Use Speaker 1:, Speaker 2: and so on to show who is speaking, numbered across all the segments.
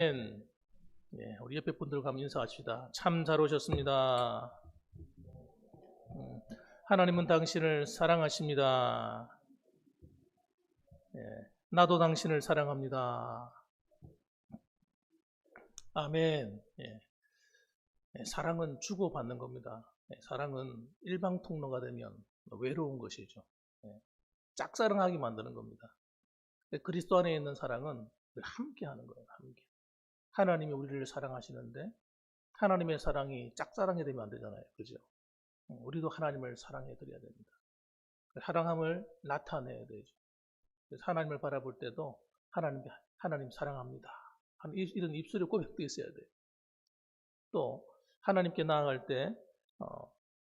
Speaker 1: 예, 우리 옆에 분들과 한번 인사합시다. 참 잘 오셨습니다. 하나님은 당신을 사랑하십니다. 예, 나도 당신을 사랑합니다. 아멘. 예, 예, 사랑은 주고받는 겁니다. 예, 사랑은 일방통로가 되면 외로운 것이죠. 예, 짝사랑하게 만드는 겁니다. 그리스도 안에 있는 사랑은 함께 하는 거예요. 함께. 하나님이 우리를 사랑하시는데 하나님의 사랑이 짝사랑이 되면 안 되잖아요. 그죠? 우리도 하나님을 사랑해 드려야 됩니다. 사랑함을 나타내야 되죠. 그래서 하나님을 바라볼 때도 하나님 사랑합니다. 이런 입술에 고백도 있어야 돼요. 또 하나님께 나아갈 때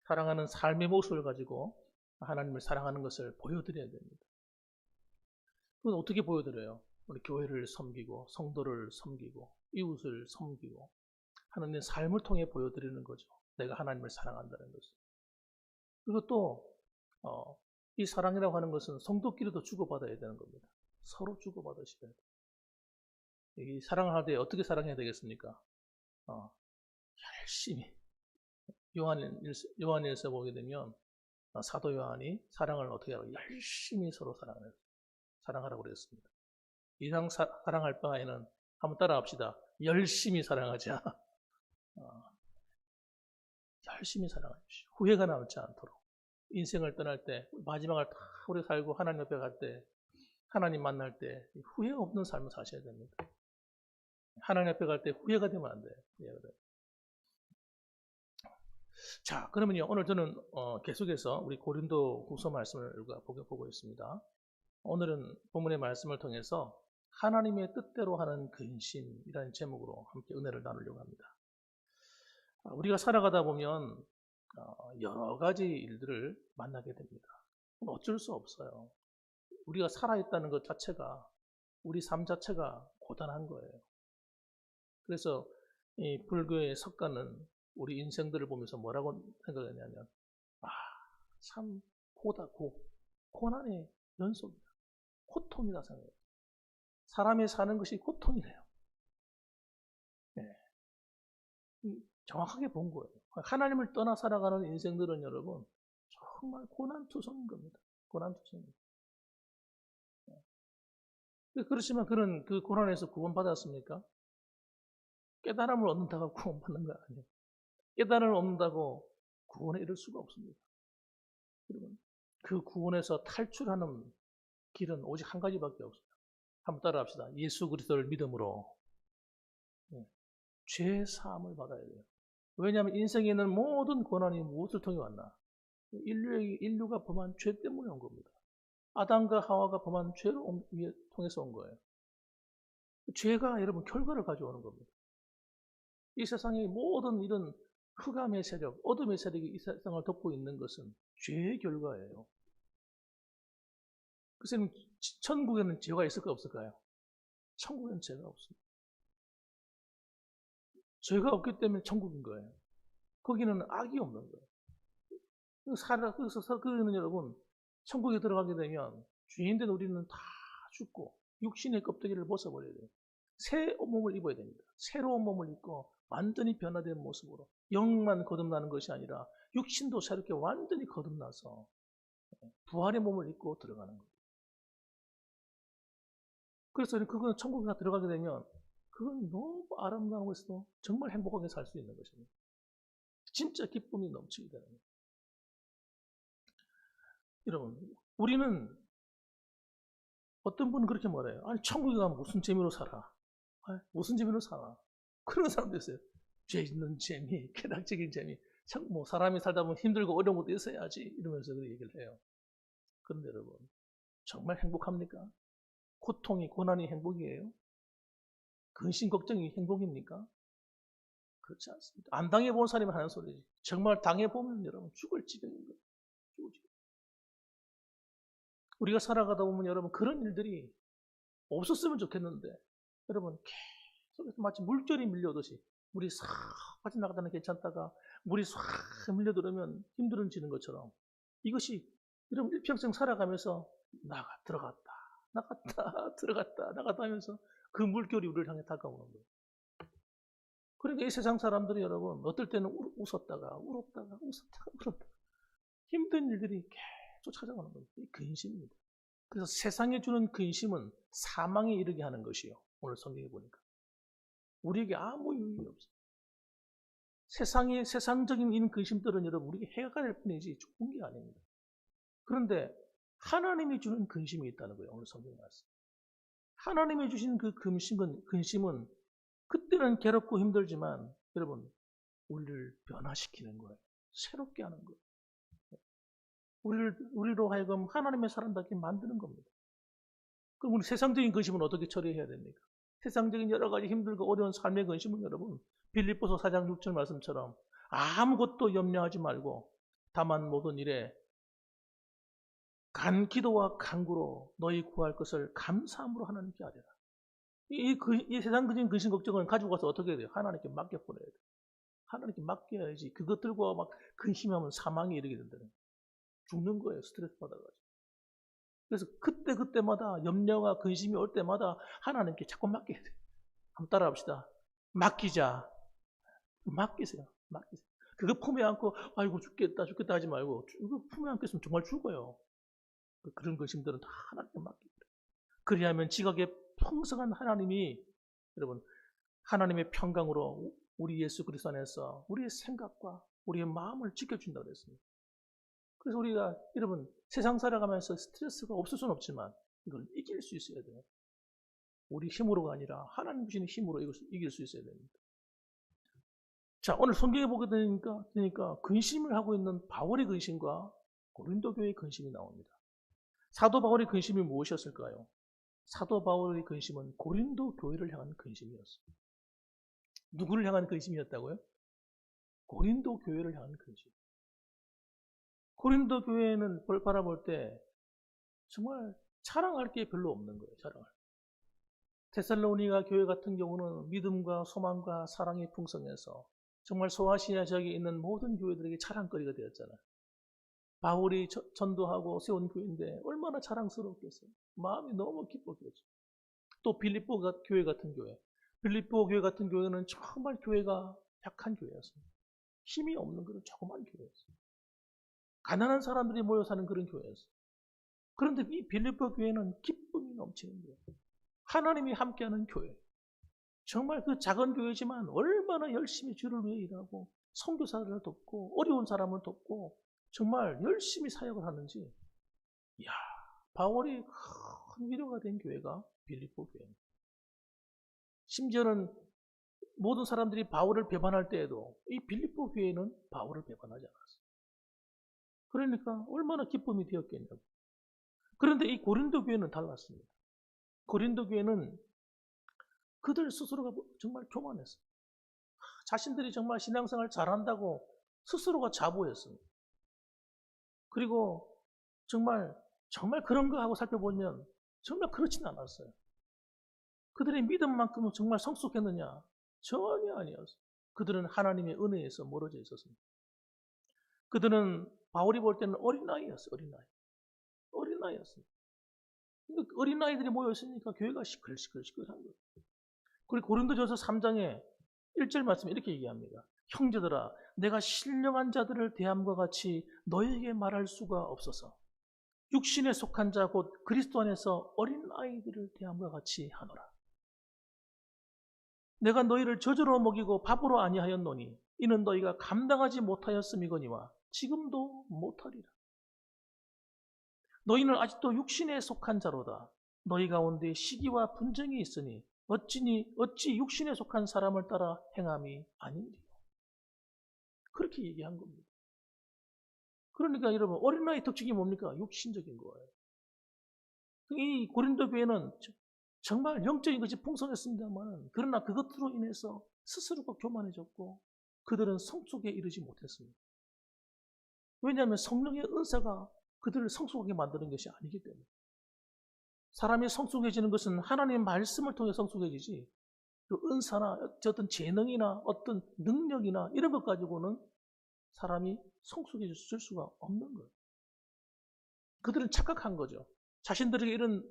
Speaker 1: 사랑하는 삶의 모습을 가지고 하나님을 사랑하는 것을 보여드려야 됩니다. 그건 어떻게 보여드려요? 우리 교회를 섬기고 성도를 섬기고 이웃을 섬기고 하나님의 삶을 통해 보여드리는 거죠. 내가 하나님을 사랑한다는 것을. 그리고 또 이 사랑이라고 하는 것은 성도끼리도 주고받아야 되는 겁니다. 서로 주고받으셔야 돼요. 이 사랑할 때 어떻게 사랑해야 되겠습니까? 열심히. 요한일서 보게 되면 사도 요한이 사랑을 어떻게 하고 열심히 서로 사랑하라고 그랬습니다. 이상 사랑할 바에는 한번 따라합시다. 열심히 사랑하자. 열심히 사랑하십시오. 후회가 남지 않도록. 인생을 떠날 때 마지막을 다 오래 살고 하나님 옆에 갈 때 하나님 만날 때 후회 없는 삶을 사셔야 됩니다. 하나님 옆에 갈 때 후회가 되면 안 돼요. 자, 그러면요 오늘 저는 계속해서 우리 고린도 후서 말씀을 보고 있습니다. 오늘은 본문의 말씀을 통해서 하나님의 뜻대로 하는 근심이라는 제목으로 함께 은혜를 나누려고 합니다. 우리가 살아가다 보면 여러 가지 일들을 만나게 됩니다. 어쩔 수 없어요. 우리가 살아있다는 것 자체가 우리 삶 자체가 고단한 거예요. 그래서 이 불교의 석가는 우리 인생들을 보면서 뭐라고 생각했냐면 참 고난의 연속이다. 고통이다 생각해요. 사람이 사는 것이 고통이래요. 네. 정확하게 본 거예요. 하나님을 떠나 살아가는 인생들은 여러분 정말 고난투성인 겁니다. 고난투성입니다. 그렇지만 그런 그 고난에서 구원받았습니까? 깨달음을 얻는다고 구원받는 거 아니에요. 깨달음을 얻는다고 구원에 이를 수가 없습니다. 여러분, 그 구원에서 탈출하는 길은 오직 한 가지밖에 없습니다. 한번 따라합시다. 예수 그리스도를 믿음으로 죄 사함을 받아야 돼요. 왜냐하면 인생에 있는 모든 고난이 무엇을 통해 왔나? 인류가 범한 죄 때문에 온 겁니다. 아담과 하와가 범한 죄로 통해서 온 거예요. 죄가 여러분 결과를 가져오는 겁니다. 이 세상의 모든 이런 흑암의 세력, 어둠의 세력이 이 세상을 덮고 있는 것은 죄의 결과예요. 그래서 천국에는 죄가 있을까 없을까요? 천국에는 죄가 없습니다. 죄가 없기 때문에 천국인 거예요. 거기는 악이 없는 거예요. 그래서 그는 여러분 천국에 들어가게 되면 죄인된 우리는 다 죽고 육신의 껍데기를 벗어버려야 돼요. 새 몸을 입어야 됩니다. 새로운 몸을 입고 완전히 변화된 모습으로 영만 거듭나는 것이 아니라 육신도 새롭게 완전히 거듭나서 부활의 몸을 입고 들어가는 거예요. 그래서 그거는 천국에 들어가게 되면 그건 너무 아름다운 것에서 정말 행복하게 살 수 있는 것입니다. 진짜 기쁨이 넘치게 되는 거예요. 여러분, 우리는 어떤 분은 그렇게 말해요. 아니, 천국에 가면 무슨 재미로 살아? 아니, 무슨 재미로 살아? 그런 사람도 있어요. 죄 있는 재미, 쾌락적인 재미. 뭐 사람이 살다 보면 힘들고 어려운 것도 있어야지. 이러면서 그 얘기를 해요. 그런데 여러분, 정말 행복합니까? 고통이, 고난이 행복이에요? 근심, 걱정이 행복입니까? 그렇지 않습니다. 안 당해본 사람이 하는 소리지. 정말 당해보면 여러분 죽을 지경인 거예요. 죽을 지경. 우리가 살아가다 보면 여러분 그런 일들이 없었으면 좋겠는데 여러분 계속해서 마치 물결이 밀려오듯이 물이 싹 빠져나가다는 괜찮다가 물이 싹 밀려들으면 힘들어지는 것처럼 이것이 여러분 일평생 살아가면서 들어갔다 나갔다 들어갔다 나갔다 하면서 그 물결이 우리를 향해 다가오는 거예요. 그러니까 이 세상 사람들이 여러분 어떨 때는 웃었다가 울었다가 힘든 일들이 계속 찾아오는 겁니다. 이 근심입니다. 그래서 세상에 주는 근심은 사망에 이르게 하는 것이요. 오늘 성경에 보니까 우리에게 아무 유익이 없어요. 세상적인 이런 근심들은 여러분 우리에게 해가 될 뿐이지 좋은 게 아닙니다. 그런데 하나님이 주는 근심이 있다는 거예요. 오늘 성경 말씀. 하나님이 주신 그 근심은 그때는 괴롭고 힘들지만 여러분 우리를 변화시키는 거예요. 새롭게 하는 거예요. 우리로 하여금 하나님의 사람답게 만드는 겁니다. 그럼 우리 세상적인 근심은 어떻게 처리해야 됩니까? 세상적인 여러 가지 힘들고 어려운 삶의 근심은 여러분 빌립보서 4장 6절 말씀처럼 아무것도 염려하지 말고 다만 모든 일에 간 기도와 간구로 너희 구할 것을 감사함으로 하나님께 아뢰라. 이 세상적인 근심 걱정은 가지고 가서 어떻게 해야 돼요? 하나님께 맡겨버려야 돼요. 하나님께 맡겨야지. 그것 들고 막 근심하면 사망에 이르게 된다는 거예요. 죽는 거예요. 스트레스 받아가지고. 그래서 그때마다 염려가 근심이 올 때마다 하나님께 자꾸 맡겨야 돼요. 한번 따라합시다. 맡기자. 맡기세요. 그거 품에 안고 아이고 죽겠다 하지 말고 그거 품에 안고 있으면 정말 죽어요. 그런 근심들은 다 하나님께 맡기고 그리하면 지각에 풍성한 하나님이 여러분 하나님의 평강으로 우리 예수 그리스도 안에서 우리의 생각과 우리의 마음을 지켜준다고 그랬습니다. 그래서 우리가 여러분 세상 살아가면서 스트레스가 없을 수는 없지만 이걸 이길 수 있어야 돼요. 우리 힘으로가 아니라 하나님 주시는 힘으로 이길 수 있어야 됩니다. 자, 오늘 성경에 보게 되니까 근심을 하고 있는 바울의 근심과 고린도 교회의 근심이 나옵니다. 사도 바울의 근심이 무엇이었을까요? 사도 바울의 근심은 고린도 교회를 향한 근심이었어요. 누구를 향한 근심이었다고요? 고린도 교회를 향한 근심. 고린도 교회는 바라볼 때 정말 자랑할 게 별로 없는 거예요. 자랑할. 데살로니가 교회 같은 경우는 믿음과 소망과 사랑이 풍성해서 정말 소아시아 지역에 있는 모든 교회들에게 자랑거리가 되었잖아요. 바울이 전도하고 세운 교회인데 얼마나 자랑스럽겠어요. 마음이 너무 기뻤겠죠. 또 빌립보 교회 같은 교회. 빌립보 교회 같은 교회는 정말 교회가 약한 교회였습니다. 힘이 없는 그런 조그만 교회였어요. 가난한 사람들이 모여 사는 그런 교회였어요. 그런데 이 빌립보 교회는 기쁨이 넘치는 교회. 하나님이 함께하는 교회. 정말 그 작은 교회지만 얼마나 열심히 주를 위해 일하고 선교사들을 돕고 어려운 사람을 돕고 정말 열심히 사역을 하는지 이야, 바울이 큰 위로가 된 교회가 빌립보 교회입니다. 심지어는 모든 사람들이 바울을 배반할 때에도 이 빌립보 교회는 바울을 배반하지 않았어요. 그러니까 얼마나 기쁨이 되었겠냐고. 그런데 이 고린도 교회는 달랐습니다. 고린도 교회는 그들 스스로가 정말 교만했어요. 자신들이 정말 신앙생활 잘한다고 스스로가 자부했습니다. 그리고 정말 그런 거 하고 살펴보면 정말 그렇지는 않았어요. 그들의 믿음만큼은 정말 성숙했느냐? 전혀 아니었어요. 그들은 하나님의 은혜에서 멀어져 있었습니다. 그들은 바울이 볼 때는 어린아이였어요. 어린아이였습니다. 어린아이들이 모여있으니까 교회가 시끌시끌한 거예요. 그리고 고린도전서 3장에 1절 말씀에 이렇게 얘기합니다. 형제들아, 내가 신령한 자들을 대함과 같이 너에게 말할 수가 없어서 육신에 속한 자 곧 그리스도 안에서 어린아이들을 대함과 같이 하노라. 내가 너희를 저주로 먹이고 밥으로 아니하였노니 이는 너희가 감당하지 못하였음이거니와 지금도 못하리라. 너희는 아직도 육신에 속한 자로다. 너희 가운데 시기와 분쟁이 있으니 어찌 육신에 속한 사람을 따라 행함이 아닌지요. 그렇게 얘기한 겁니다. 그러니까 여러분 어린아이 특징이 뭡니까? 육신적인 거예요. 이 고린도 교회는 정말 영적인 것이 풍성했습니다만 그러나 그것으로 인해서 스스로가 교만해졌고 그들은 성숙에 이르지 못했습니다. 왜냐하면 성령의 은사가 그들을 성숙하게 만드는 것이 아니기 때문에. 사람이 성숙해지는 것은 하나님의 말씀을 통해 성숙해지지 그 은사나 어떤 재능이나 어떤 능력이나 이런 것 가지고는 사람이 성숙해질 수가 없는 거예요. 그들은 착각한 거죠. 자신들에게 이런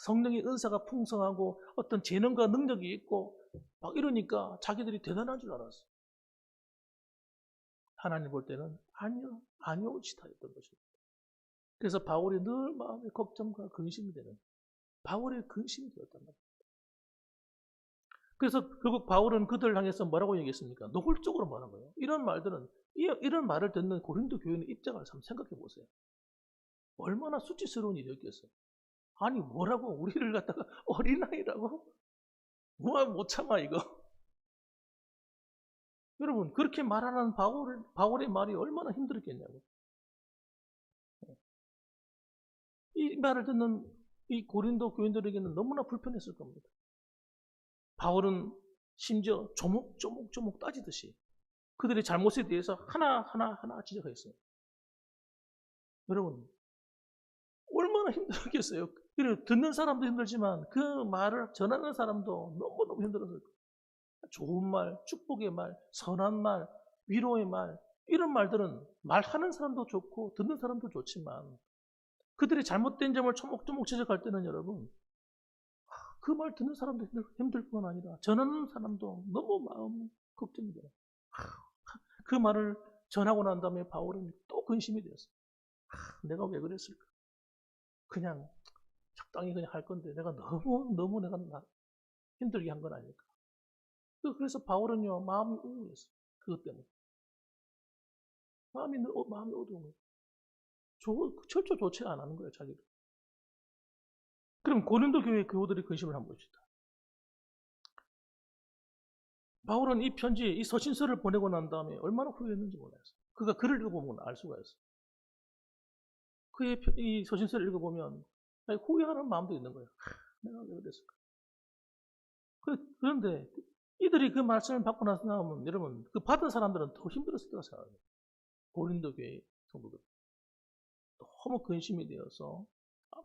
Speaker 1: 성령의 은사가 풍성하고 어떤 재능과 능력이 있고 막 이러니까 자기들이 대단한 줄 알았어. 하나님 볼 때는 아니오시다였던 것입니다. 그래서 바울이 늘 마음에 걱정과 근심이 되는, 바울의 근심이 되었단 말이에요. 그래서 결국 바울은 그들을 향해서 뭐라고 얘기했습니까? 노골적으로 말한 거예요. 이런 말을 듣는 고린도 교인의 입장을 한번 생각해 보세요. 얼마나 수치스러운 일이었겠어요. 아니 뭐라고 우리를 갖다가 어린아이라고? 못 참아 이거. 여러분 그렇게 말하는 바울의 말이 얼마나 힘들었겠냐고. 이 말을 듣는 이 고린도 교인들에게는 너무나 불편했을 겁니다. 바울은 심지어 조목조목 따지듯이 그들의 잘못에 대해서 하나하나 지적했어요. 여러분 얼마나 힘들었겠어요. 듣는 사람도 힘들지만 그 말을 전하는 사람도 너무너무 힘들었을 거예요. 좋은 말, 축복의 말, 선한 말, 위로의 말, 이런 말들은 말하는 사람도 좋고 듣는 사람도 좋지만 그들이 잘못된 점을 조목조목 지적할 때는 여러분 그 말 듣는 사람도 힘들 뿐 아니라 전하는 사람도 너무 마음이 걱정이 돼요. 그 말을 전하고 난 다음에 바울은 또 근심이 되었어요. 내가 왜 그랬을까? 그냥 적당히 그냥 할 건데 내가 너무 내가 힘들게 한 건 아닐까? 그래서 바울은요 마음이 우울했어요. 그것 때문에 마음이 어두운 거예요. 철저 좋지 않은 거예요 자기도. 그럼 고린도 교회 교우들의 근심을 한번 봅시다. 바울은 이 편지, 이 서신서를 보내고 난 다음에 얼마나 후회했는지 몰라요. 그가 글을 읽어보면 알 수가 있어요. 그의 이 서신서를 읽어보면 후회하는 마음도 있는 거예요. 내가 왜 그랬을까? 그런데 이들이 그 말씀을 받고 나서 나오면 여러분 그 받은 사람들은 더 힘들었을 거라 생각해요. 고린도 교회 성도들 너무 근심이 되어서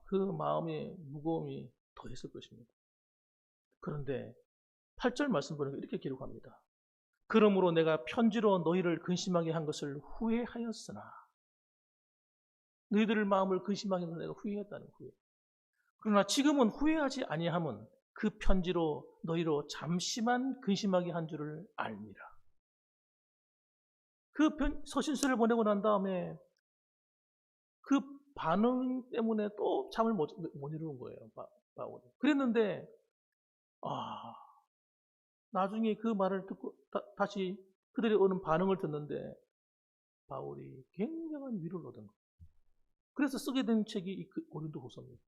Speaker 1: 그 마음의 무거움이 더했을 것입니다. 그런데 8절 말씀 보니까 이렇게 기록합니다. 그러므로 내가 편지로 너희를 근심하게 한 것을 후회하였으나 너희들 마음을 근심하게 해서 내가 후회했다는 후회. 그러나 지금은 후회하지 아니함은 그 편지로 너희로 잠시만 근심하게 한 줄을 알미라. 그 서신서를 보내고 난 다음에 그 반응 때문에 또 잠을 못 이루는 거예요. 바울이. 그랬는데 나중에 그 말을 듣고 다시 그들이 오는 반응을 듣는데 바울이 굉장한 위로를 얻은 거예요. 그래서 쓰게 된 책이 이 고린도후서입니다.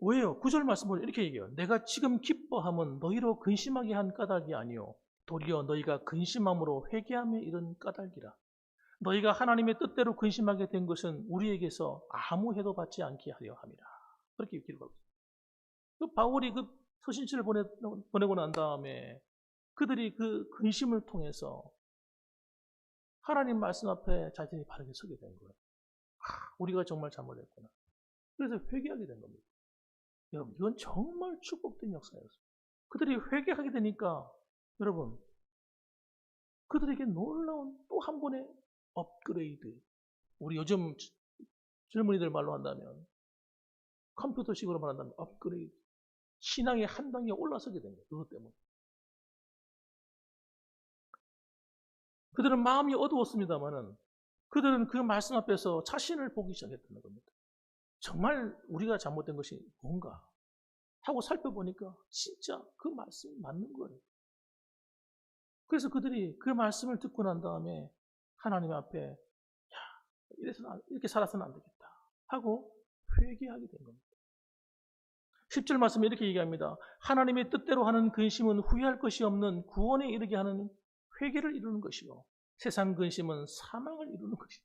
Speaker 1: 왜요? 9절 말씀 보면 이렇게 얘기해요. 내가 지금 기뻐함은 너희로 근심하게 한 까닭이 아니요 도리어 너희가 근심함으로 회개함에 이른 까닭이라. 너희가 하나님의 뜻대로 근심하게 된 것은 우리에게서 아무 해도 받지 않게 하려 함이라. 그렇게 기록하고 있어요. 바울이 그 서신서를 보내고 난 다음에 그들이 그 근심을 통해서 하나님 말씀 앞에 자신이 바르게 서게 된 거예요. 우리가 정말 잘못했구나. 그래서 회개하게 된 겁니다. 여러분, 이건 정말 축복된 역사였어요. 그들이 회개하게 되니까 여러분, 그들에게 놀라운 또 한 번의 업그레이드. 우리 요즘 젊은이들 말로 한다면 컴퓨터식으로 말한다면 업그레이드. 신앙의 한 단계 올라서게 된 거예요. 그것 때문에. 그들은 마음이 어두웠습니다만은 그들은 그 말씀 앞에서 자신을 보기 시작했다는 겁니다. 정말 우리가 잘못된 것이 뭔가 하고 살펴보니까 진짜 그 말씀이 맞는 거예요. 그래서 그들이 그 말씀을 듣고 난 다음에 하나님 앞에 이렇게 살아서는 안 되겠다 하고 회개하게 된 겁니다. 10절 말씀에 이렇게 얘기합니다. 하나님의 뜻대로 하는 근심은 후회할 것이 없는 구원에 이르게 하는 회개를 이루는 것이요 세상 근심은 사망을 이루는 것이다.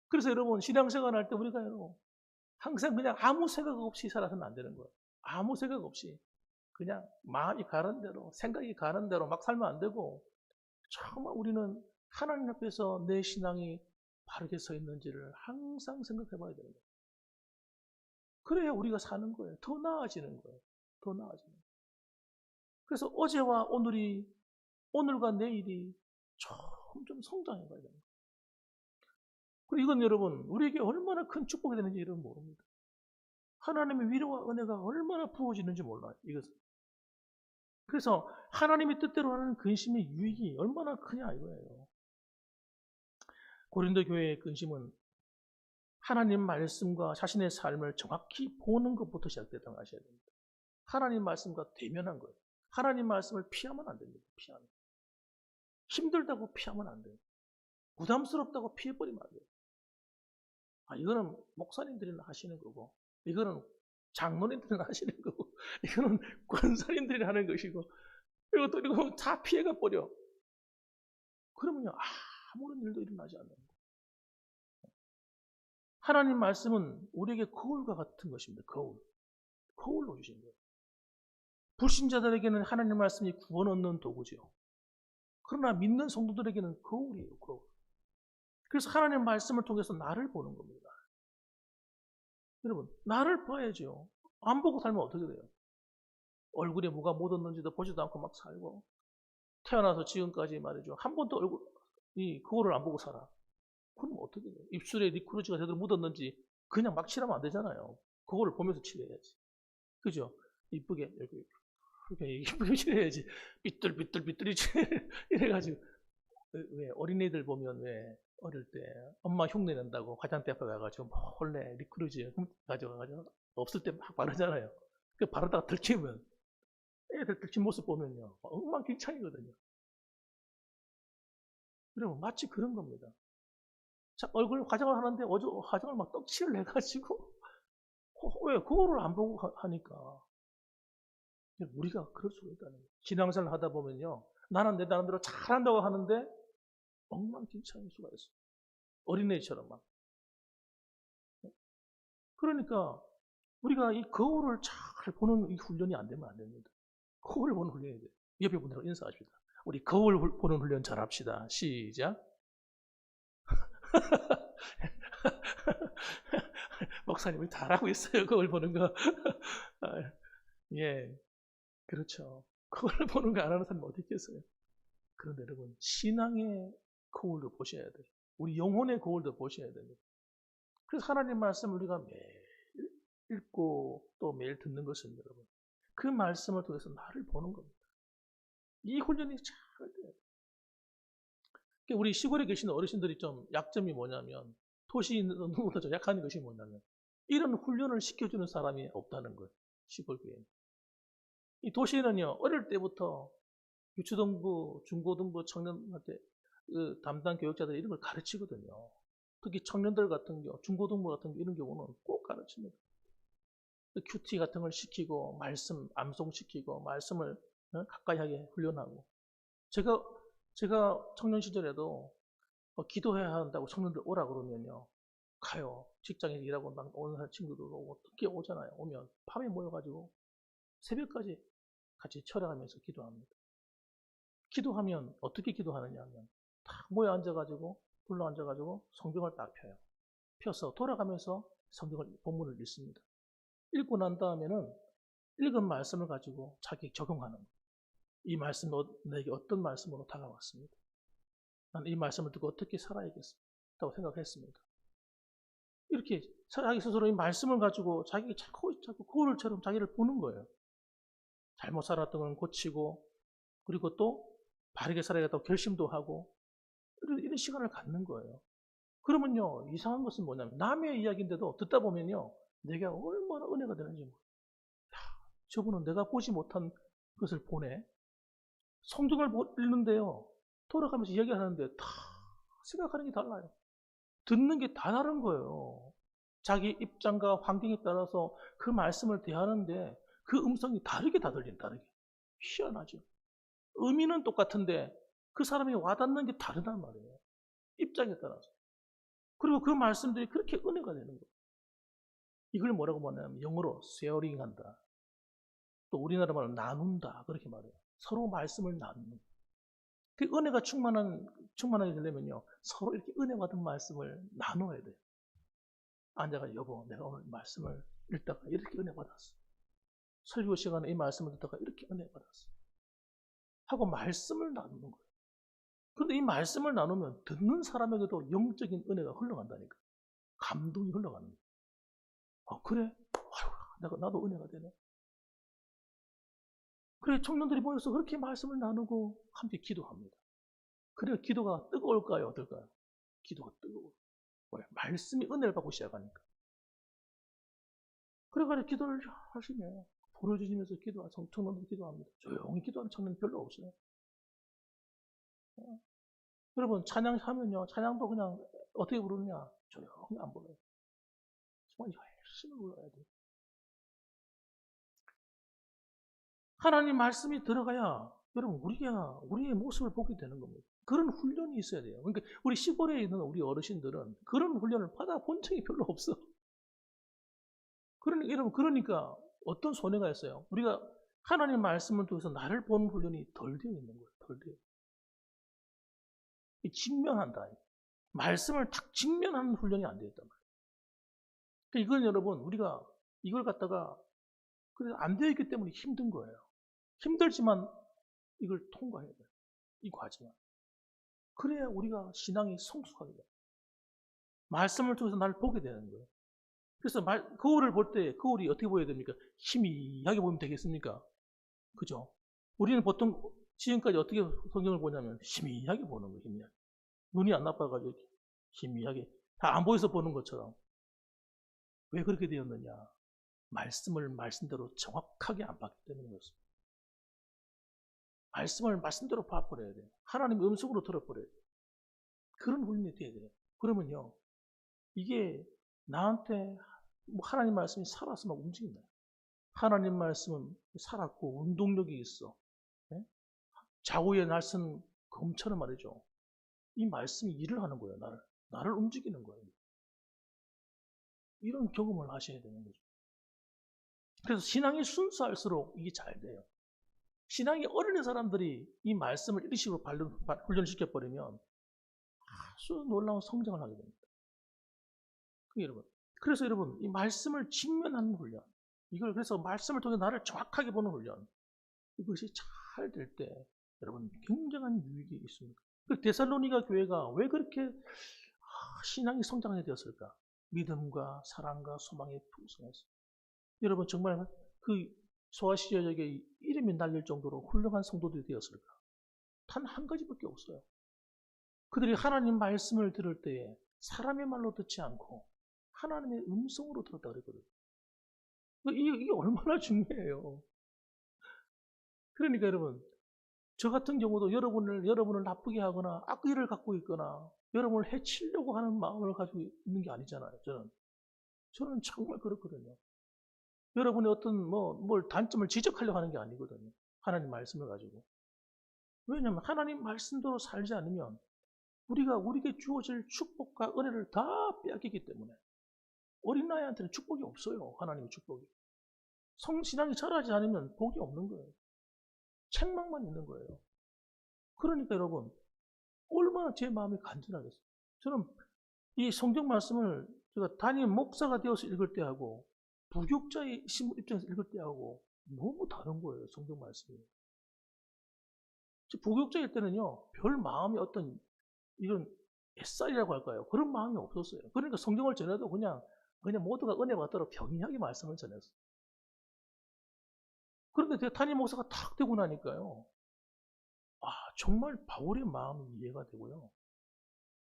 Speaker 1: 그래서 여러분 신앙생활 할 때 우리가 항상 그냥 아무 생각 없이 살아서는 안 되는 거예요. 아무 생각 없이 그냥 마음이 가는 대로 생각이 가는 대로 막 살면 안 되고 정말 우리는 하나님 앞에서 내 신앙이 바르게 서 있는지를 항상 생각해 봐야 되는 거예요. 그래야 우리가 사는 거예요. 더 나아지는 거예요. 더 나아지는 거예요. 그래서 어제와 오늘과 내일이 점점 성장해 가야 됩니다. 그리고 이건 여러분, 우리에게 얼마나 큰 축복이 되는지 여러분 모릅니다. 하나님의 위로와 은혜가 얼마나 부어지는지 몰라요, 이것은. 그래서 하나님의 뜻대로 하는 근심의 유익이 얼마나 크냐 이거예요. 고린도 교회의 근심은 하나님 말씀과 자신의 삶을 정확히 보는 것부터 시작됐다고 하셔야 됩니다. 하나님 말씀과 대면한 거예요. 하나님 말씀을 피하면 안 됩니다. 피하면. 힘들다고 피하면 안 돼요. 부담스럽다고 피해버리면 안 돼요. 이거는 목사님들이나 하시는 거고, 이거는 장로님들이나 하시는 거고, 이거는 권사님들이 하는 것이고, 그리고 또 이거 다 피해가 버려. 그러면요, 아무런 일도 일어나지 않는 거예요. 하나님 말씀은 우리에게 거울과 같은 것입니다. 거울. 거울로 주신 거예요. 불신자들에게는 하나님 말씀이 구원 얻는 도구죠. 그러나 믿는 성도들에게는 거울이에요, 거울. 그래서 하나님 말씀을 통해서 나를 보는 겁니다. 여러분, 나를 봐야죠. 안 보고 살면 어떻게 돼요? 얼굴에 뭐가 묻었는지도 보지도 않고 막 살고, 태어나서 지금까지 말이죠. 한 번도 거울을 안 보고 살아. 그럼 어떻게 돼요? 입술에 리크루즈가 제대로 묻었는지 그냥 막 칠하면 안 되잖아요. 그거를 보면서 칠해야지. 그죠? 이쁘게, 이렇게 이쁘게 칠해야지. 삐뚤삐뚤삐뚤이 이래가지고. 왜 어린이들 보면 왜 어릴 때 엄마 흉내 낸다고 화장대 앞에 가가지고 몰래 리크루즈 가져가가지고 없을 때 막 바르잖아요. 그 바르다가 들키면 애들 들킨 모습 보면요 엉망진창이거든요. 그러면 마치 그런 겁니다. 자, 얼굴 화장을 하는데 화장을 막 떡칠을 해가지고 왜 그거를 안 보고 하니까 우리가 그럴 수가 있다는 거예요. 신앙생활 하다 보면요 나는 내 나름대로 잘한다고 하는데 엉망진창일 수가 있어요. 어린애처럼 막. 그러니까 우리가 이 거울을 잘 보는 이 훈련이 안 되면 안 됩니다. 거울을 보는 훈련이 돼요. 옆에 분들하고 인사하십니다. 우리 거울 보는 훈련 잘 합시다. 시작. 목사님이 잘하고 있어요. 거울 보는 거. 예, 그렇죠. 거울 보는 거 안 하는 사람 어디 있겠어요? 그런데 여러분, 신앙의 거울도 보셔야 돼요. 우리 영혼의 거울도 보셔야 됩니다. 그래서 하나님 말씀을 우리가 매일 읽고 또 매일 듣는 것은 여러분, 그 말씀을 통해서 나를 보는 겁니다. 이 훈련이 잘 돼요. 우리 시골에 계시는 어르신들이 좀 약점이 뭐냐면, 도시에 있는 누구보다 좀 약한 것이 뭐냐면, 이런 훈련을 시켜주는 사람이 없다는 거예요. 시골 교회는. 이 도시에는요, 어릴 때부터 유초등부, 중고등부 청년한테 그 담당 교육자들이 이런 걸 가르치거든요. 특히 청년들 같은 경우, 중고등부 같은 경우 이런 경우는 꼭 가르칩니다. 큐티 같은 걸 시키고, 말씀 암송시키고, 말씀을 가까이 하게 훈련하고. 제가 청년 시절에도 기도해야 한다고 청년들 오라 그러면요. 가요. 직장에서 일하고 오는 친구들 오고, 특히 오잖아요. 오면 밤에 모여가지고 새벽까지 같이 철학하면서 기도합니다. 기도하면 어떻게 기도하느냐 하면 딱 모여 앉아가지고 불러 앉아가지고 성경을 딱 펴요. 펴서 돌아가면서 성경을 본문을 읽습니다. 읽고 난 다음에는 읽은 말씀을 가지고 자기 적용하는 거예요. 이 말씀이 내게 어떤 말씀으로 다가왔습니다. 나는 이 말씀을 듣고 어떻게 살아야겠다고 생각했습니다. 이렇게 자기 스스로 이 말씀을 가지고 자기 자꾸 거울처럼 자기를 보는 거예요. 잘못 살았던 건 고치고, 그리고 또 바르게 살아야겠다고 결심도 하고, 이런 시간을 갖는 거예요. 그러면요, 이상한 것은 뭐냐면, 남의 이야기인데도 듣다 보면요, 내게 얼마나 은혜가 되는지 모르겠어요. 저분은 내가 보지 못한 것을 보네. 성경을 읽는데요, 돌아가면서 이야기하는데 다 생각하는 게 달라요. 듣는 게 다 다른 거예요. 자기 입장과 환경에 따라서 그 말씀을 대하는데 그 음성이 다르게 다 다르게. 희한하죠. 의미는 똑같은데 그 사람이 와닿는 게 다르단 말이에요. 입장에 따라서. 그리고 그 말씀들이 그렇게 은혜가 되는 거예요. 이걸 뭐라고 말하냐면 영어로 쉐어링 한다. 또 우리나라 말로 나눈다. 그렇게 말해요. 서로 말씀을 나누는. 그 은혜가 충만하게 되려면요. 서로 이렇게 은혜 받은 말씀을 나눠야 돼요. 앉아가 여보, 내가 오늘 말씀을 읽다가 이렇게 은혜 받았어. 설교 시간에 이 말씀을 듣다가 이렇게 은혜 받았어. 하고 말씀을 나누는 거예요. 그런데 이 말씀을 나누면 듣는 사람에게도 영적인 은혜가 흘러간다니까. 감동이 흘러가는 거야. 그래? 아유, 나도 은혜가 되네. 그래, 청년들이 모여서 그렇게 말씀을 나누고 함께 기도합니다. 그래, 기도가 뜨거울까요? 어떨까요? 기도가 뜨거워. 왜? 말씀이 은혜를 받고 시작하니까. 그래, 기도를 하시면 부르짖으면서 청년들 기도합니다. 조용히 기도하는 청년 별로 없어요. 여러분, 찬양하면요, 찬양도 그냥 어떻게 부르느냐? 조용히 안 불러요. 정말 열심히 불러야 돼요. 하나님 말씀이 들어가야 여러분 우리의 모습을 보게 되는 겁니다. 그런 훈련이 있어야 돼요. 그러니까 우리 시골에 있는 우리 어르신들은 그런 훈련을 받아본 적이 별로 없어. 그러니까 어떤 손해가 있어요. 우리가 하나님 말씀을 통해서 나를 보는 훈련이 덜 되어 있는 거예요. 덜 되어. 직면한다. 말씀을 딱 직면하는 훈련이 안 되어 있단 말이에요. 그러니까 이건 여러분 우리가 이걸 갖다가 그래서 안 되어 있기 때문에 힘든 거예요. 힘들지만 이걸 통과해야 돼요. 이 과정을. 그래야 우리가 신앙이 성숙하게 돼요. 말씀을 통해서 나를 보게 되는 거예요. 그래서 거울을 볼 때 거울이 어떻게 보여야 됩니까? 희미하게 보면 되겠습니까? 그죠? 우리는 보통 지금까지 어떻게 성경을 보냐면 희미하게 보는 거예요. 희미하게. 눈이 안 나빠가지고 희미하게 다 안 보여서 보는 것처럼. 왜 그렇게 되었느냐? 말씀을 말씀대로 정확하게 안 받기 때문에 그렇습니다. 말씀을 말씀대로 봐버려야 돼요. 하나님의 음성으로 들어버려야 돼요. 그런 훈련이 돼야 돼요. 그러면요, 이게 나한테 하나님 말씀이 살아서 막 움직인다. 하나님 말씀은 살았고 운동력이 있어. 네? 좌우의 날선 검처럼 말이죠. 이 말씀이 일을 하는 거예요. 나를 움직이는 거예요. 이런 경험을 하셔야 되는 거죠. 그래서 신앙이 순수할수록 이게 잘 돼요. 신앙이 어린 사람들이 이 말씀을 이런 식으로 훈련시켜버리면 아주 놀라운 성장을 하게 됩니다. 그래서 여러분, 이 말씀을 직면하는 훈련, 이걸 그래서 말씀을 통해 나를 정확하게 보는 훈련, 이것이 잘 될 때 여러분 굉장한 유익이 있습니다. 데살로니가 교회가 왜 그렇게 신앙이 성장하게 되었을까? 믿음과 사랑과 소망의 풍성했어요. 여러분 정말 그 소아시아적에 이름이 날릴 정도로 훌륭한 성도들이 되었을까? 단 한 가지밖에 없어요. 그들이 하나님 말씀을 들을 때에 사람의 말로 듣지 않고 하나님의 음성으로 들었다 그랬거든요. 이게 얼마나 중요해요. 그러니까 여러분, 저 같은 경우도 여러분을 나쁘게 하거나 악의를 갖고 있거나 여러분을 해치려고 하는 마음을 가지고 있는 게 아니잖아요. 저는 정말 그렇거든요. 여러분의 어떤 뭘 단점을 지적하려고 하는 게 아니거든요. 하나님 말씀을 가지고. 왜냐하면 하나님 말씀대로 살지 않으면 우리에게 주어질 축복과 은혜를 다 빼앗기기 때문에 어린아이한테는 축복이 없어요. 하나님의 축복이. 성신앙이 자라지 않으면 복이 없는 거예요. 책망만 있는 거예요. 그러니까 여러분 얼마나 제 마음이 간절하겠어요. 저는 이 성경 말씀을 제가 담임 목사가 되어서 읽을 때하고 부교육자의 입장에서 읽을 때하고 너무 다른 거예요. 성경 말씀이. 부교육자일 때는요. 별 마음이 어떤 이런 뱃살이라고 할까요? 그런 마음이 없었어요. 그러니까 성경을 전해도 그냥 모두가 은혜 받도록 병이하게 말씀을 전했어요. 그런데 제가 담임 목사가 탁 되고 나니까요. 정말 바울의 마음이 이해가 되고요.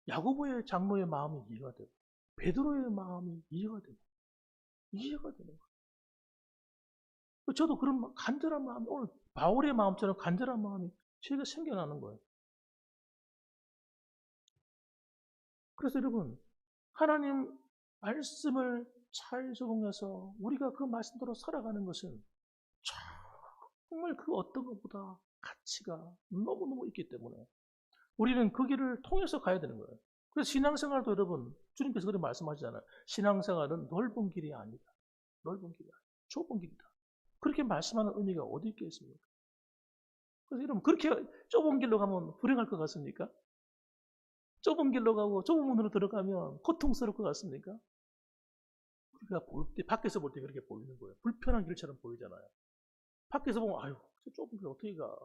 Speaker 1: 야고보의 장로의 마음이 이해가 되고 베드로의 마음이 이해가 되는 거예요. 저도 그런 간절한 마음이 오늘 바울의 마음처럼 간절한 마음이 제가 생겨나는 거예요. 그래서 여러분 하나님 말씀을 잘 적용해서 우리가 그 말씀대로 살아가는 것은 정말 그 어떤 것보다 가치가 너무너무 있기 때문에 우리는 그 길을 통해서 가야 되는 거예요. 그래서 신앙생활도 여러분 주님께서 그렇게 말씀하시잖아요. 신앙생활은 넓은 길이 아니다. 넓은 길이 아니다. 좁은 길이다. 그렇게 말씀하는 의미가 어디 있겠습니까? 그래서 여러분 그렇게 좁은 길로 가면 불행할 것 같습니까? 좁은 길로 가고 좁은 문으로 들어가면 고통스러울 것 같습니까? 우리가 밖에서 볼 때 그렇게 보이는 거예요. 불편한 길처럼 보이잖아요. 밖에서 보면 아유 저 좁은 길 어떻게 가?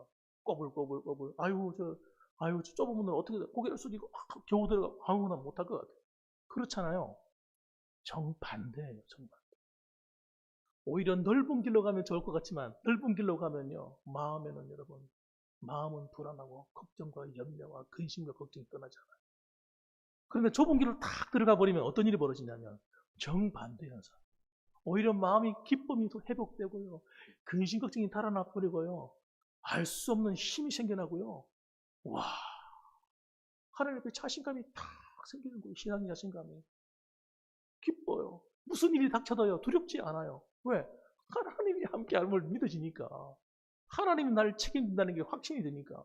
Speaker 1: 꼬불꼬불 아유 아유, 저 좁은 문을 어떻게 고개를 숙이고 겨우 들어가. 아유, 난 못할 것 같아. 그렇잖아요. 정반대예요, 정반대. 오히려 넓은 길로 가면 좋을 것 같지만 넓은 길로 가면요, 마음에는 여러분, 마음은 불안하고 걱정과 염려와 근심과 걱정이 떠나잖아요. 그런데 좁은 길로 탁 들어가 버리면 어떤 일이 벌어지냐면 정반대 현상. 오히려 마음이 기쁨이 회복되고요, 근심 걱정이 달아나 버리고요, 알 수 없는 힘이 생겨나고요. 와, 하나님 앞에 자신감이 탁 생기는 거예요. 신앙의 자신감이. 기뻐요. 무슨 일이 닥쳐도요, 두렵지 않아요. 왜? 하나님이 함께 함을 믿어지니까. 하나님이 나를 책임진다는 게 확신이 되니까.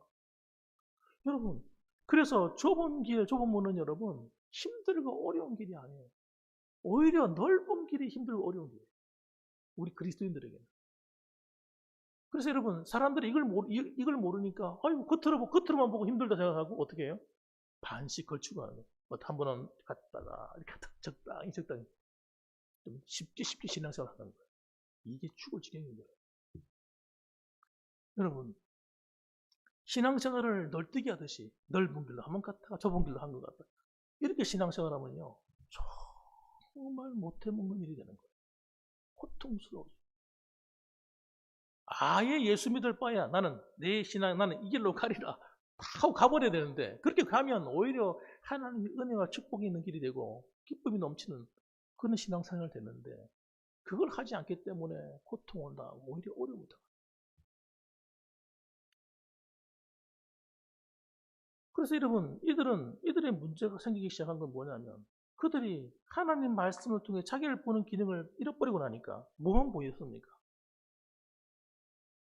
Speaker 1: 여러분, 그래서 좁은 길, 좁은 문은 여러분, 힘들고 어려운 길이 아니에요. 오히려 넓은 길이 힘들고 어려운 길이에요. 우리 그리스도인들에게는. 그래서 여러분, 사람들이 이걸 모르니까, 아이고, 겉으로만 보고 힘들다 생각하고, 어떻게 해요? 반씩 걸치고 하는 거예요. 한 번은 갔다가, 이렇게 적당히, 좀 쉽게 신앙생활 하는 거예요. 이게 죽을 지경인 거예요. 여러분, 신앙생활을 널뛰기 하듯이 넓은 길로 한 번 갔다가 좁은 길로 한 것 같다. 이렇게 신앙생활하면요, 정말 못해먹는 일이 되는 거예요. 고통스러워져. 아예 예수 믿을 바야 나는 내 신앙, 나는 이 길로 가리라 하고 가버려야 되는데, 그렇게 가면 오히려 하나님의 은혜와 축복이 있는 길이 되고 기쁨이 넘치는 그런 신앙생활이 되는데, 그걸 하지 않기 때문에 고통을 당하고 오히려 어려움을 당합니다. 그래서 여러분, 이들의 문제가 생기기 시작한 건 뭐냐면, 그들이 하나님 말씀을 통해 자기를 보는 기능을 잃어버리고 나니까 뭐만 보였습니까?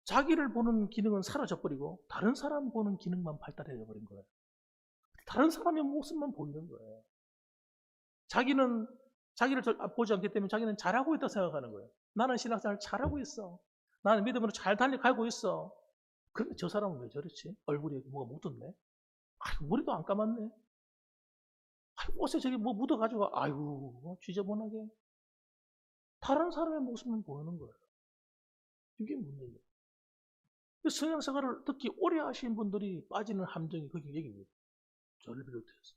Speaker 1: 자기를 보는 기능은 사라져버리고 다른 사람 보는 기능만 발달해 버린 거예요. 다른 사람의 모습만 보이는 거예요. 자기는 자기를 보지 않기 때문에 자기는 잘하고 있다고 생각하는 거예요. 나는 신앙생활 잘하고 있어. 나는 믿음으로 잘 달려가고 있어. 그런데 저 사람은 왜 저렇지? 얼굴에 뭐가 묻었네? 머리도 안 감았네? 옷에 저기 뭐 묻어가지고, 아이고, 지저분하게. 다른 사람의 모습만 보이는 거예요. 이게 문제예요. 성향생활을 특히 오래 하신 분들이 빠지는 함정이 거기 여기입니다. 저를 비롯해서.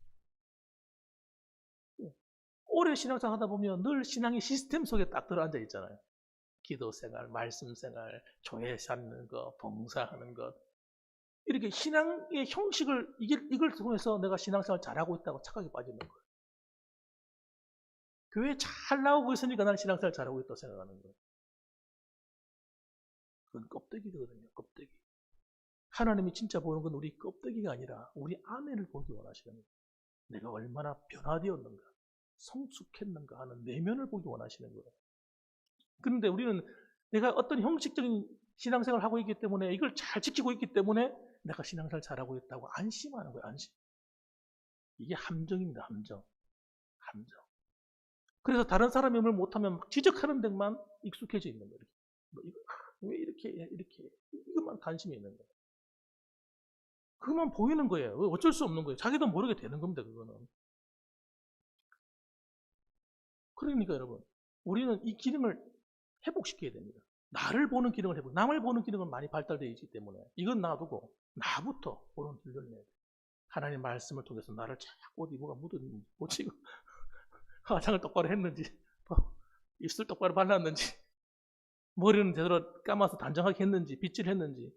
Speaker 1: 오래 신앙생활 하다 보면 늘 신앙의 시스템 속에 딱 들어앉아 있잖아요. 기도 생활, 말씀 생활, 교회 사는 것, 봉사하는 것. 이렇게 신앙의 형식을, 이걸 통해서 내가 신앙생활 잘하고 있다고 착각에 빠지는 거예요. 교회 잘 나오고 있으니까 나는 신앙생활 잘하고 있다고 생각하는 거예요. 그건 껍데기거든요, 껍데기. 하나님이 진짜 보는 건 우리 껍데기가 아니라 우리 안에를 보기 원하시는 거예요. 내가 얼마나 변화되었는가, 성숙했는가 하는 내면을 보기 원하시는 거예요. 그런데 우리는 내가 어떤 형식적인 신앙생활을 하고 있기 때문에, 이걸 잘 지키고 있기 때문에 내가 신앙생활 잘하고 있다고 안심하는 거예요, 안심. 이게 함정입니다, 함정. 함정. 그래서 다른 사람이 뭘 못하면 막 지적하는 데만 익숙해져 있는 거예요. 뭐 이거, 왜 이렇게 해, 이렇게 해. 이것만 관심이 있는 거예요. 그것만 보이는 거예요. 어쩔 수 없는 거예요. 자기도 모르게 되는 겁니다, 그거는. 그러니까 여러분, 우리는 이 기능을 회복시켜야 됩니다. 나를 보는 기능을 회복, 남을 보는 기능은 많이 발달되어 있기 때문에 이건 놔두고 나부터 보는 길을 내야 돼. 하나님 말씀을 통해서 나를 자꾸 어디 뭐가 묻었는지, 뭐 지금 화장을 똑바로 했는지, 입술 똑바로 발랐는지, 머리는 제대로 감아서 단정하게 했는지, 빗질 했는지,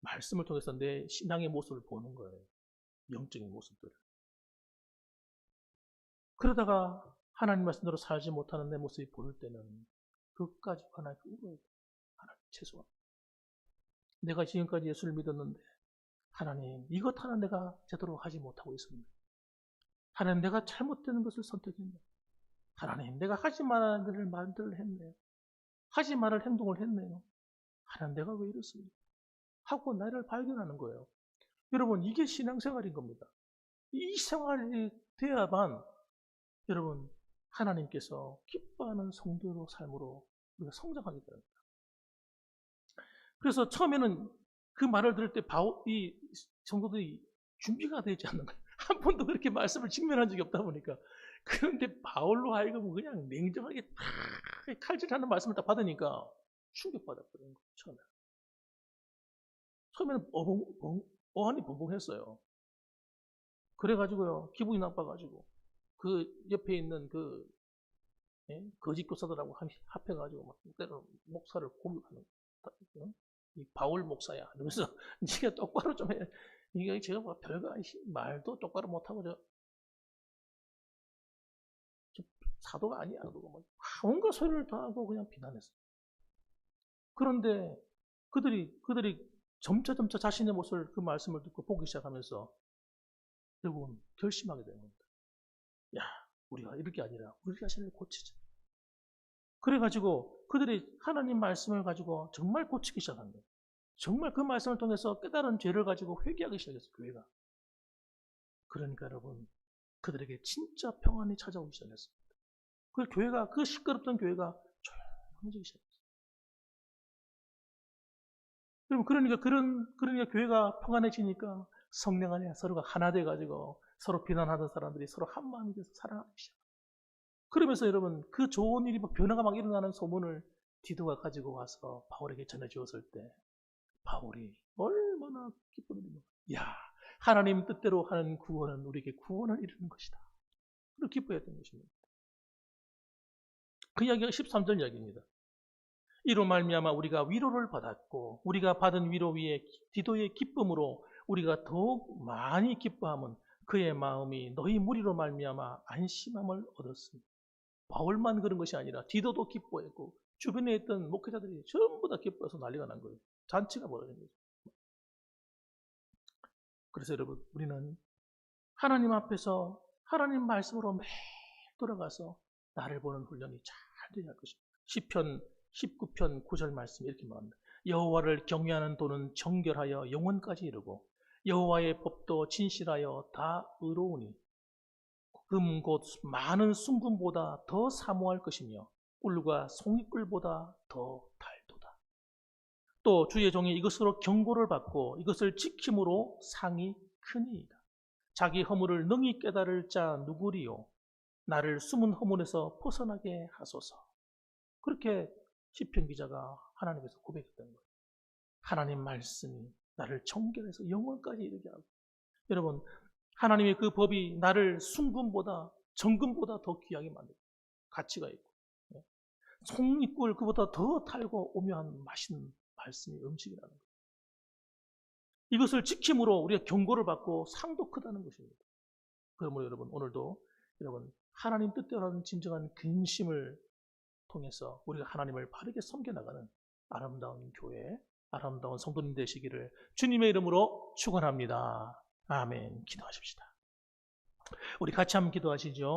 Speaker 1: 말씀을 통해서 내 신앙의 모습을 보는 거예요. 영적인 모습들을. 그러다가 하나님 말씀대로 살지 못하는 내 모습이 보일 때는 그것까지 하나님께 울어야 돼. 하나님 죄송합니다. 내가 지금까지 예수를 믿었는데 하나님, 이것 하나 내가 제대로 하지 못하고 있습니다. 하나님, 내가 잘못된 것을 선택했네. 하나님, 내가 하지 말아야 할 말들을 했네요. 하지 말할 행동을 했네요. 하나님, 내가 왜 이렇습니까? 하고 나를 발견하는 거예요. 여러분, 이게 신앙생활인 겁니다. 이 생활이 돼야만 여러분, 하나님께서 기뻐하는 성도로 삶으로 우리가 성장하게 됩니다. 그래서 처음에는 그 말을 들을 때 이 성도들이 준비가 되지 않는 거예요. 한 번도 그렇게 말씀을 직면한 적이 없다 보니까. 그런데 바울로 하여금 그냥 냉정하게 딱 칼질하는 말씀을 딱 받으니까 충격받았거든요. 처음에는 어안이 벙벙했어요. 그래가지고요, 기분이 나빠가지고 그 옆에 있는 그 거짓 교사들하고 합해가지고 막 때로 목사를 공격하는 거예요. 이 바울 목사야. 그래서 네가 똑바로 좀 해. 이게 제가 뭐 별거 아니 말도 똑바로 못하고 저 사도가 아니야. 그러고 막 온갖 소리를 다 하고 그냥 비난했어요. 그런데 그들이 점차 자신의 모습을 그 말씀을 듣고 보기 시작하면서 결국은 결심하게 되는 겁니다. 야, 우리가 이렇게 아니라 우리 자신을 고치자. 그래가지고 그들이 하나님 말씀을 가지고 정말 고치기 시작한 거예요. 정말 그 말씀을 통해서 깨달은 죄를 가지고 회개하기 시작했어요, 교회가. 그러니까 여러분, 그들에게 진짜 평안이 찾아오기 시작했어요. 그 교회가, 그 시끄럽던 교회가 조용해지기 시작했어요. 그러니까 교회가 평안해지니까 성령 안에 서로가 하나 돼가지고 서로 비난하던 사람들이 서로 한 마음이 돼서 사랑하기 시작해요. 그러면서 여러분, 그 좋은 일이 변화가 막 일어나는 소문을 디도가 가지고 와서 바울에게 전해주었을 때 바울이 얼마나 기쁘는지. 야, 하나님 뜻대로 하는 구원은 우리에게 구원을 이루는 것이다. 그렇게 기뻐했던 것입니다. 그 이야기가 13절 이야기입니다. 이로 말미암아 우리가 위로를 받았고 우리가 받은 위로 위에 디도의 기쁨으로 우리가 더욱 많이 기뻐함은 그의 마음이 너희 무리로 말미암아 안심함을 얻었습니다. 바울만 그런 것이 아니라 디도도 기뻐했고 주변에 있던 목회자들이 전부 다 기뻐해서 난리가 난 거예요. 잔치가 벌어진 거죠. 그래서 여러분, 우리는 하나님 앞에서 하나님 말씀으로 매일 돌아가서 나를 보는 훈련이 잘 되어야 할 것입니다. 시편 19편 9절 말씀 이렇게 말합니다. 여호와를 경외하는 도는 정결하여 영원까지 이르고 여호와의 법도 진실하여 다 의로우니 금 곧 많은 순금보다 더 사모할 것이며 꿀과 송이꿀보다 더 달도다. 또 주의 종이 이것으로 경고를 받고 이것을 지킴으로 상이 크니이다. 자기 허물을 능히 깨달을 자 누구리요? 나를 숨은 허물에서 벗어나게 하소서. 그렇게 시편 기자가 하나님께서 고백했던 거예요. 하나님 말씀이 나를 정결해서 영원까지 이르게 하고. 여러분, 하나님의 그 법이 나를 순금보다 정금보다 더 귀하게 만들고 가치가 있고 송이꿀 그보다 더 달고 오묘한 맛있는 말씀이 음식이라는 거예요. 이것을 지킴으로 우리가 경고를 받고 상도 크다는 것입니다. 그러므로 여러분, 오늘도 여러분 하나님 뜻대로 하는 진정한 근심을 통해서 우리가 하나님을 바르게 섬겨나가는 아름다운 교회, 아름다운 성도님 되시기를 주님의 이름으로 축원합니다. 아멘. 기도하십시다. 우리 같이 한번 기도하시죠.